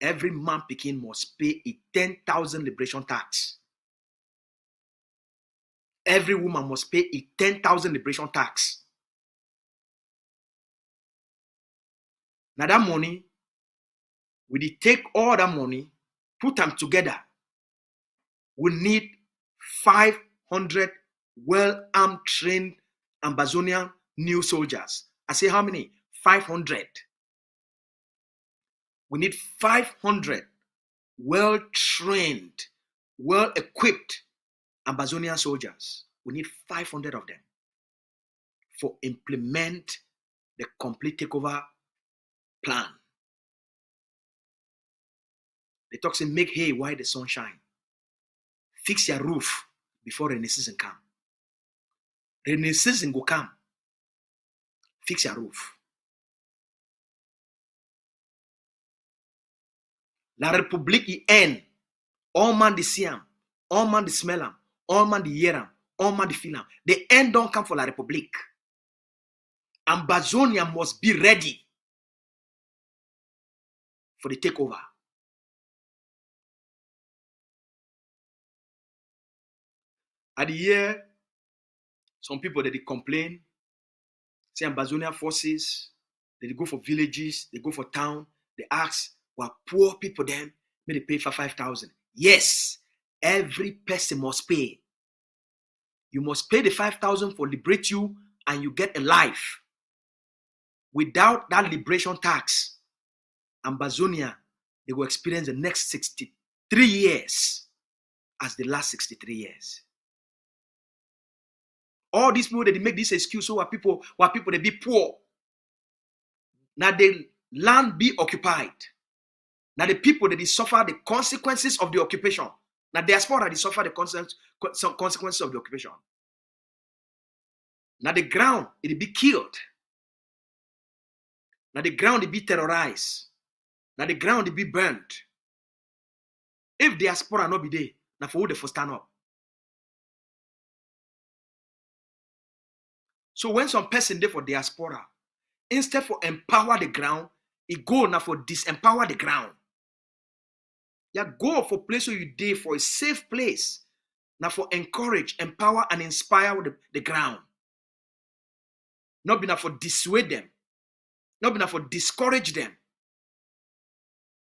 A: Every man picking must pay a 10,000 liberation tax. every woman must pay a 10,000 liberation tax. Now that money, we take all that money, put them together. We need 500 well-armed, trained Ambazonian new soldiers. I say how many? 500. We need 500 well-trained, well-equipped Ambazonian soldiers. We need 500 of them for implement the complete takeover plan. They talk say make hay while the sun shine. Fix your roof before rainy season come. Rainy season go come. Fix your roof. La République end. All man the see am, all man the smell am, all man the hear am, all man the feel am. The end don't come for La République. Ambazonia must be ready for the takeover. At the year, some people they complain, say Ambazonia forces, they go for villages, they go for town, they ask, well, poor people then, may they pay for 5,000. Yes, every person must pay. You must pay the 5,000 for liberate you and you get a life. Without that liberation tax, Ambazonia, they will experience the next 63 years as the last 63 years. All these people, they make this excuse so people they be poor. Now the land be occupied. Now the people that they suffer the consequences of the occupation. Now diaspora they suffer the consequences of the occupation. Now the ground it be killed. Now the ground it be terrorized. Now the ground it be burned. If diaspora not be there, now for who they for stand up. So when some person there for diaspora, instead for empower the ground, it go now for disempower the ground. You go for place where you there for a safe place. Now for encourage, empower, and inspire the ground. Not be now for dissuade them. Not be now for discourage them.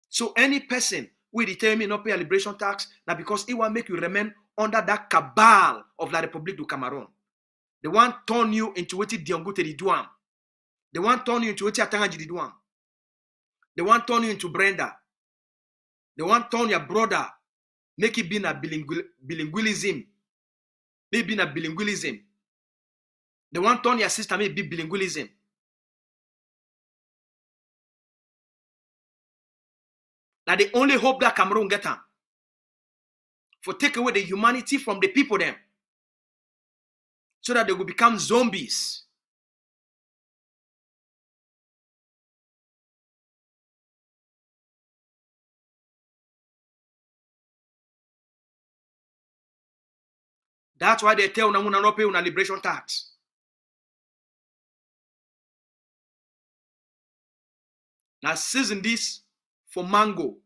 A: So any person will determine not pay a liberation tax, now because it will make you remain under that cabal of La République du Cameroun. They want turn you into what Diongote di Duam. They want turn you into what Atangaji di Duam. They want turn you into Brenda. They want turn your brother, make it be a bilingualism. Maybe a bilingualism. They want turn your sister, maybe bilingualism. Now they only hope that Cameroon get them. For take away the humanity from the people them. So that they will become zombies. That's why they tell Namuna not pay una liberation tax. Now season this for mango.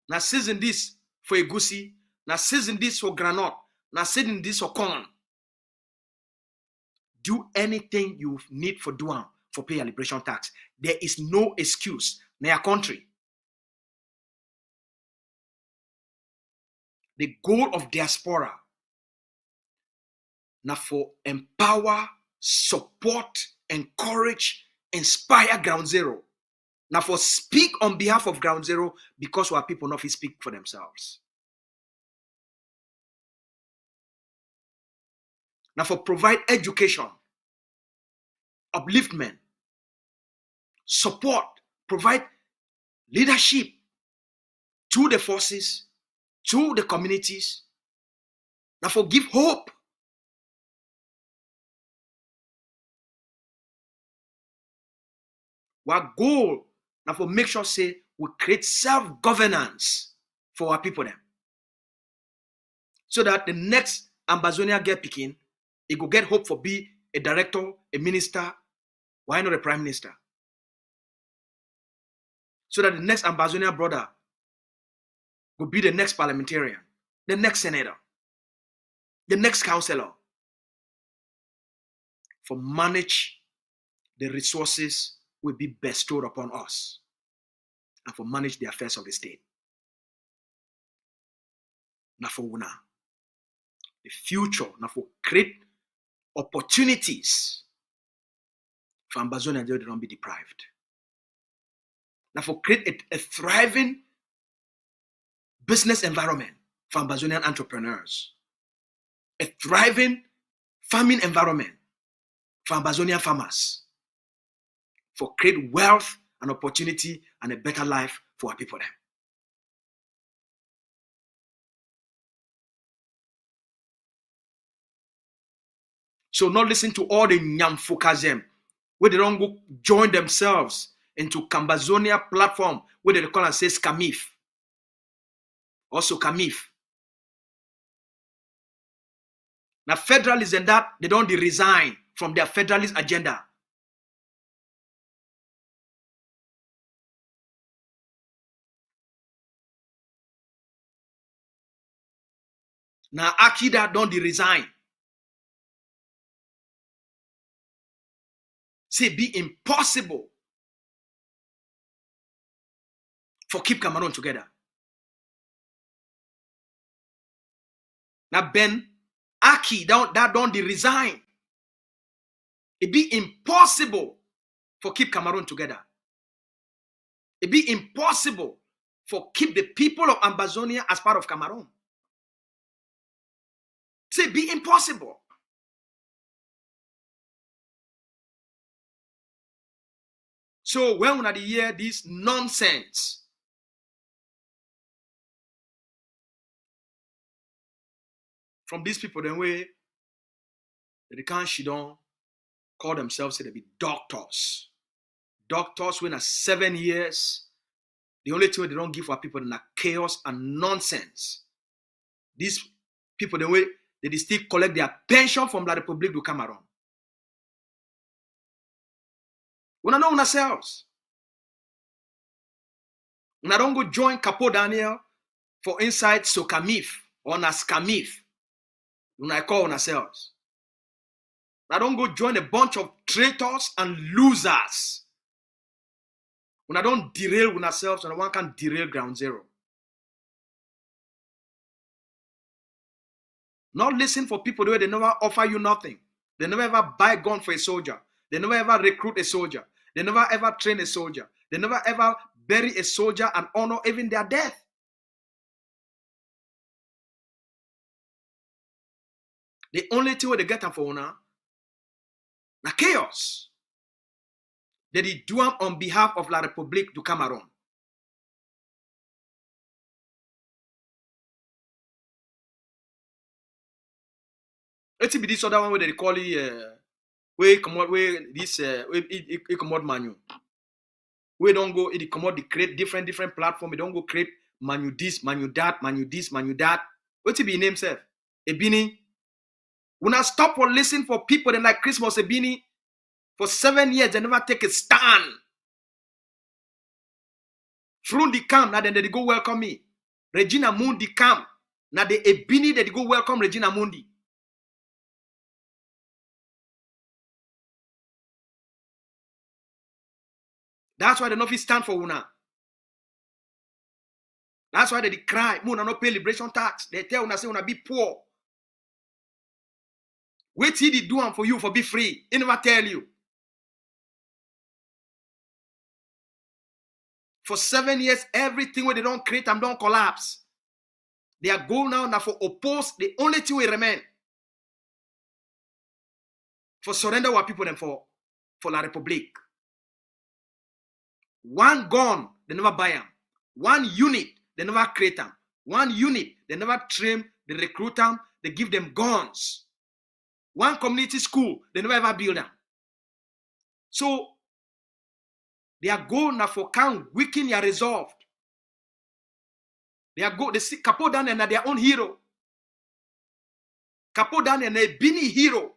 A: Now season this for egusi. Now season this for granite. Now season this for corn. Do anything you need for doing for pay a liberation tax. There is no excuse in your country. The goal of diaspora now for empower, support, encourage, inspire Ground Zero. Now for speak on behalf of Ground Zero because our people not speak for themselves. Now for provide education, upliftment, support, provide leadership to the forces, to the communities. Now for give hope. Our goal now for make sure say we create self-governance for our people then. So that the next Ambazonia get picking, it go get hope for be a director, a minister, why not a prime minister? So that the next Ambazonia brother will be the next parliamentarian, the next senator, the next councillor, for manage the resources will be bestowed upon us and for manage the affairs of the state. Now for una, the future, now for create opportunities for Ambazonians they don't be deprived. Now for create a thriving business environment for Ambazonian entrepreneurs. A thriving farming environment for Ambazonian farmers. For create wealth and opportunity and a better life for our people there. So not listen to all the nyamfukazem where they don't go join themselves into Cambazonia platform where they call and say Scamif. Also Camif. Now federalism that they don't resign from their federalist agenda. Now Akida don't resign. Say be impossible for keep Cameroon together. Now Ben Aki don't resign. It be impossible for keep Cameroon together. It be impossible for keep the people of Ambazonia as part of Cameroon. Say be impossible. So when we hear this nonsense, from these people, then they can't don't call themselves, say they be doctors. Doctors when 7 years, the only thing they don't give our people is chaos and nonsense. These people, they still collect their pension from La République du Cameroun. We don't know ourselves. We don't go join Capo Daniel for inside Sokamif or Naskamif. We don't call ourselves. We don't go join a bunch of traitors and losers. We don't derail with ourselves and one can derail ground zero. Not listen for people the way they never offer you nothing. They never ever buy a gun for a soldier. They never ever recruit a soldier. They never ever train a soldier. They never ever bury a soldier and honor even their death. The only thing they get for now, na chaos. They do them on behalf of La République du Cameroun. Let's be this other one where they call it where come out where this it come out manu. We don't go it come out, they create different platform. We don't go create manu this, manu that, manu this, manu that. What's it be name self? Ebini. When I stop for listen for people then like Christmas Ebini for 7 years they never take a stand. From the camp now then they go welcome me. Regina Mundi camp now the Ebini they go welcome Regina Mundi. That's why they not fit stand for una. That's why they cry. Una not pay liberation tax. They tell una say una be poor. Wait till they do them for you for be free. They never tell you. For 7 years, everything where they don't create and don't collapse. They are going now for oppose the only thing we remain. For surrender what people them for La République. One gun, they never buy them. One unit, they never create them. One unit, they never train, they recruit them, they give them guns. One community school, they never ever build them. So, their goal now for can weaken your resolve. They see Capo Daniel and their own hero. Capo Daniel and a Bini hero.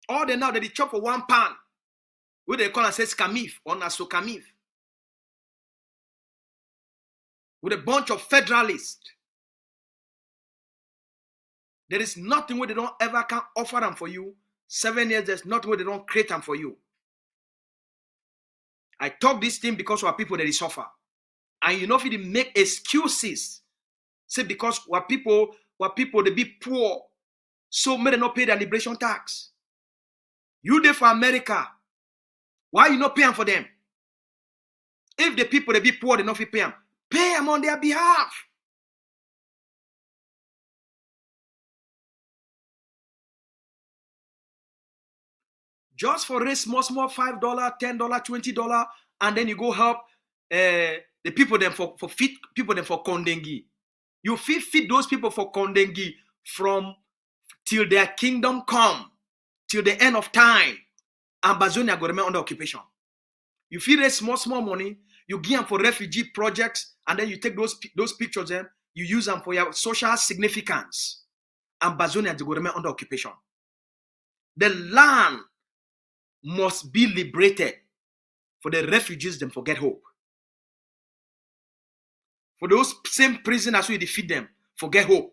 A: All they now they chop for one pan. Where they call and say Scamif or Nasokamif. With a bunch of federalists. There is nothing where they don't ever can offer them for you. 7 years, there's nothing where they don't create them for you. I talk this thing because our people that suffer. And you know if they make excuses. Say because our people they be poor. So may they not pay their liberation tax. You there for America. Why you not paying for them? If the people they be poor, they not pay them. Pay them on their behalf. Just for raise small, $5, $10, $20, and then you go help the people them for feed people them for Kondengi. You feed those people for Kondengi from till their kingdom come, till the end of time. Ambazonia go remain under occupation. You feed raise small money, you give them for refugee projects, and then you take those pictures them, you use them for your social significance. Ambazonia go remain under occupation. The land must be liberated for the refugees them forget hope. For those same prisoners who defeat them, forget hope.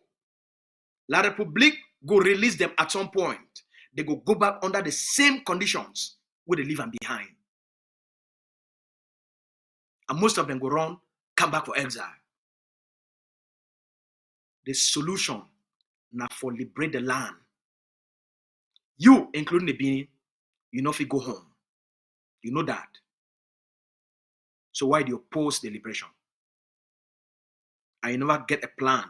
A: La Republique go release them at some point. They go back under the same conditions where they leave them behind. And most of them go run, come back for exile. The solution now for liberate the land. You, including the Benin, you know if you go home. You know that. So why do you oppose the liberation? I never get a plan.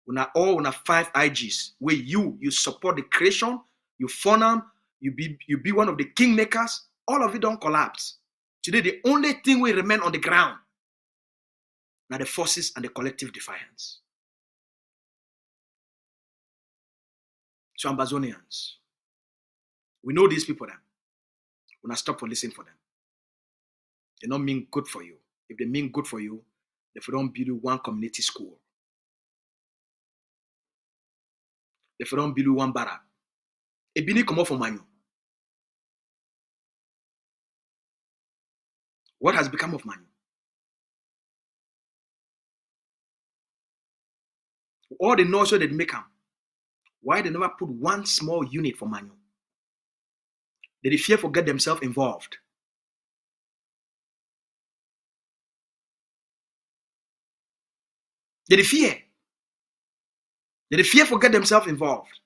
A: When I 5 IGs where you support the creation, you fund them, you be one of the kingmakers, all of it don't collapse. Today the only thing will remain on the ground are the forces and the collective defiance. So Ambazonians, we know these people then. When I stop for listening for them. They don't mean good for you. If they mean good for you, if they don't build one community school, if they don't build one barrack, it be come off for Manu. What has become of Manu? All the noise they make them. Why they never put one small unit for Manu? They fear for get themselves involved. They fear. They fear for get themselves involved.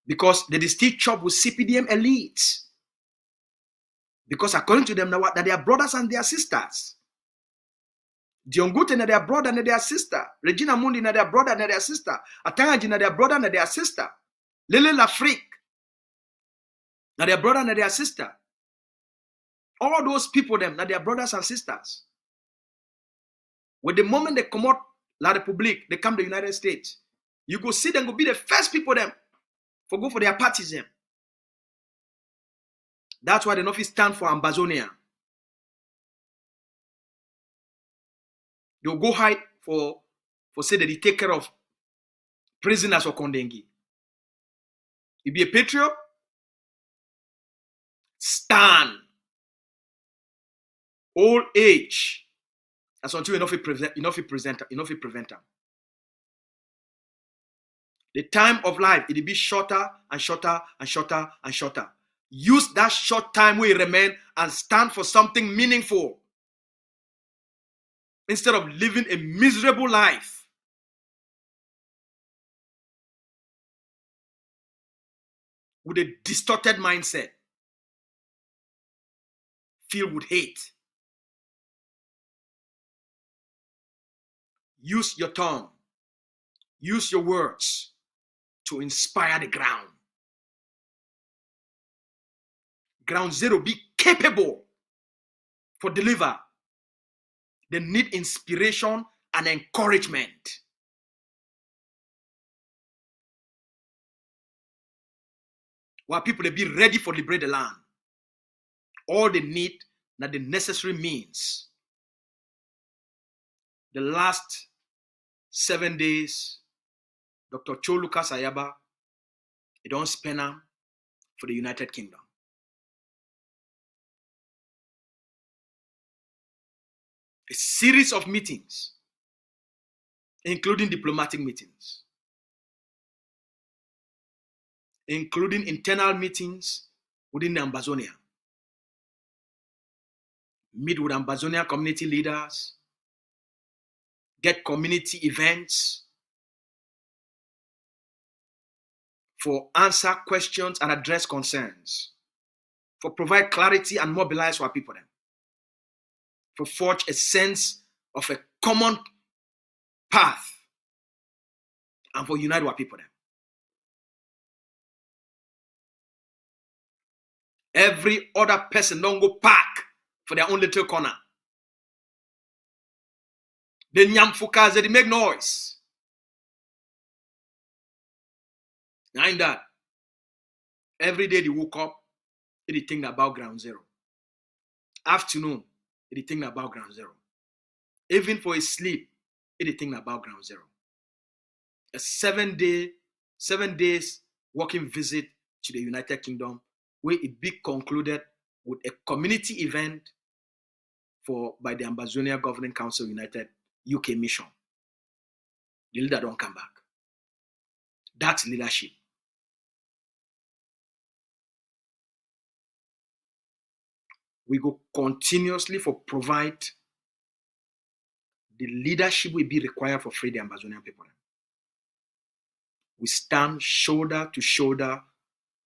A: Because they still chop with CPDM elites. Because according to them, that they are brothers and their sisters. Diongute na their brother and their sister. Regina Mundi na their brother and their sister. Atangaji na their brother and their sister. Lele Lafrique na their brother and their sister. All those people them na their brothers and sisters. When the moment they come out La Republique, they come to the United States, you go see them go be the first people them for go for their parties them. That's why the office stand for Ambazonia. They'll go hide for say that they take care of prisoners or Kondengi. You be a patriot, stand. Old age. That's until enough prevent them. The time of life, it'll be shorter and shorter and shorter and shorter. Use that short time where you remain and stand for something meaningful. Instead of living a miserable life. With a distorted mindset. Filled with hate. Use your tongue. Use your words to inspire the ground. Ground zero, be capable for deliver. They need inspiration and encouragement. While people they be ready for liberate the land. All they need are the necessary means. The last 7 days, Dr. Cho Lucas Ayaba, he don't spend them for the United Kingdom. A series of meetings, including diplomatic meetings. including internal meetings within the Ambazonia. Meet with Ambazonia community leaders, get community events for answer questions and address concerns, for provide clarity and mobilize our people, for forge a sense of a common path, and for unite our people. Every other person don't go park for their own little corner. The nyamfukas, they make noise. Behind that, every day they woke up, they think about ground zero. Afternoon, they think about ground zero. Even for his sleep, they think about ground zero. A 7 days walking visit to the United Kingdom, where it be concluded with a community event by the Ambazonia Governing Council United UK mission. The leader don't come back. That's leadership. We go continuously for provide the leadership will be required for free the Ambazonian people. We stand shoulder to shoulder,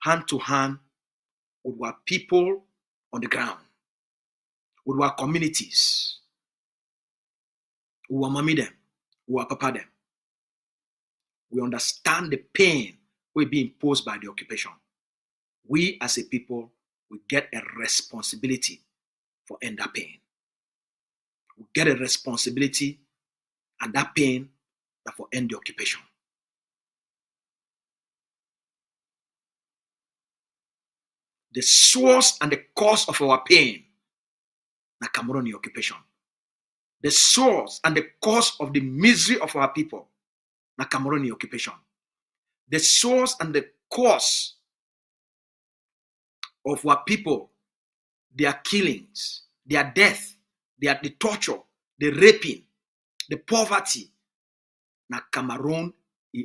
A: hand to hand with our people on the ground, with our communities, with our mommy them, with our papa them. We understand the pain will be imposed by the occupation. We as a people, we get a responsibility for end that pain. We get a responsibility and that pain that for end the occupation. The source and the cause of our pain, na Cameroon occupation. The source and the cause of the misery of our people, na Cameroon occupation. The source and the cause of our people, their killings, their death, the torture, the raping, the poverty, na Cameroon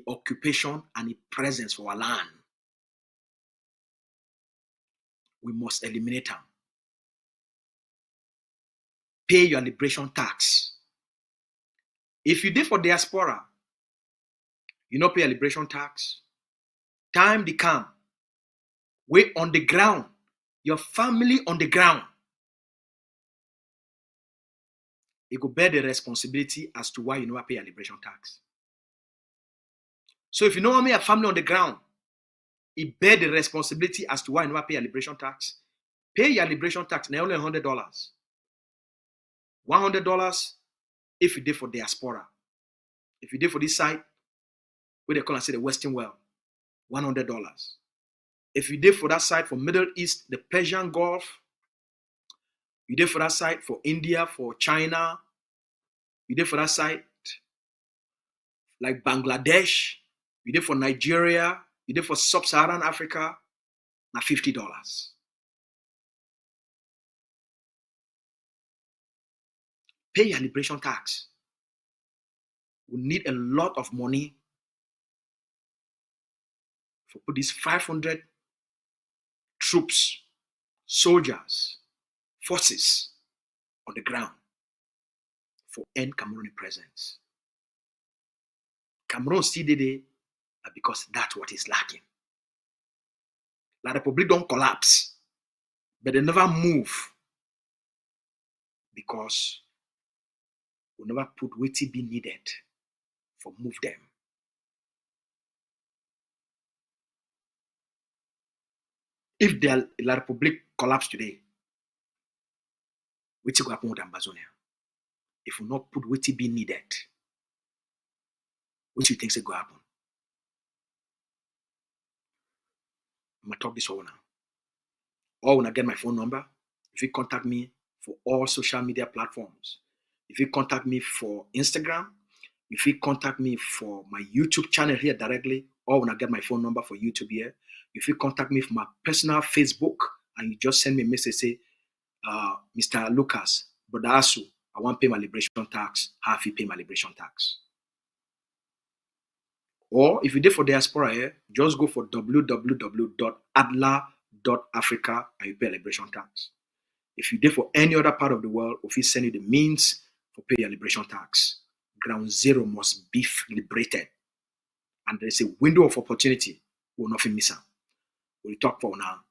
A: occupation and its presence for our land. We must eliminate them. Pay your liberation tax. If you did for diaspora, you not pay a liberation tax. Time they come. We on the ground. Your family on the ground. You go bear the responsibility as to why you never pay a liberation tax. So if you know me a family on the ground, you bear the responsibility as to why you never pay a liberation tax. Pay your liberation tax now only $100. $100 if you did for diaspora. If you did for this side, where they call and say the Western world, $100. If you did for that side for Middle East, the Persian Gulf, you did for that side for India, for China, you did for that side like Bangladesh, you did for Nigeria, you did for Sub-Saharan Africa, na $50. Pay your liberation tax. We need a lot of money for put these 500 troops, soldiers, forces on the ground for end Cameroon presence. Cameroon still did it because that's what is lacking. La Republic don't collapse, but they never move because we never put what be needed for move them. If the La Republic collapse today, what will happen with Ambazonia? If we not put what be needed, what do you think is going to happen? I'm going to talk this over now. Or when I get my phone number, if you contact me for all social media platforms, if you contact me for Instagram, if you contact me for my YouTube channel here directly, or when I get my phone number for YouTube here, if you contact me for my personal Facebook and you just send me a message, say, Mr. Lucas, Brother Asu, I want to pay my liberation tax. How if you pay my liberation tax? Or if you did for diaspora here, just go for www.adla.africa and you pay liberation tax. If you did for any other part of the world, if you send you the means for pay your liberation tax, ground zero must be liberated. And there's a window of opportunity. We'll not miss out. We'll talk for now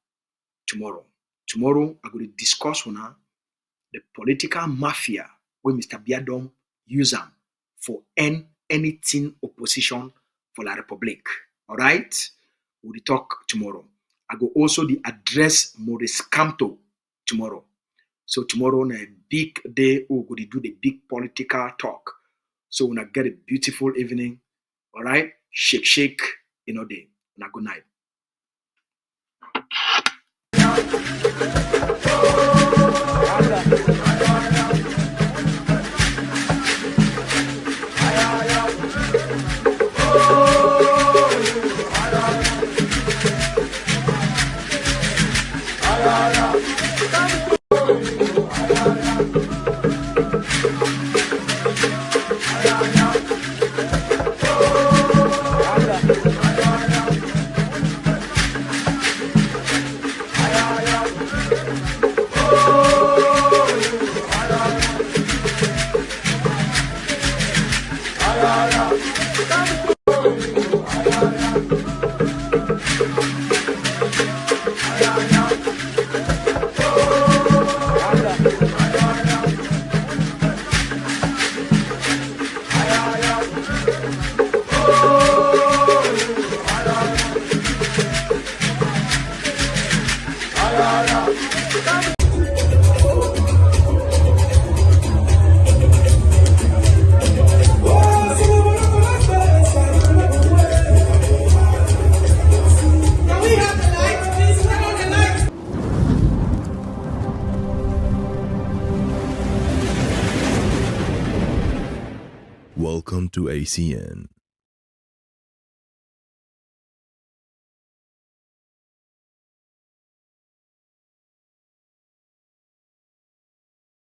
A: tomorrow. Tomorrow, I'm going to discuss now the political mafia where Mr. Biadom use them for anything opposition for La Republic. All right? We'll talk tomorrow. I go also the address Maurice Camto tomorrow. So tomorrow on a big day, we're going to do the big political talk. So we're going to get a beautiful evening. All right? Shake, day. Now good night.
B: Welcome to ACN.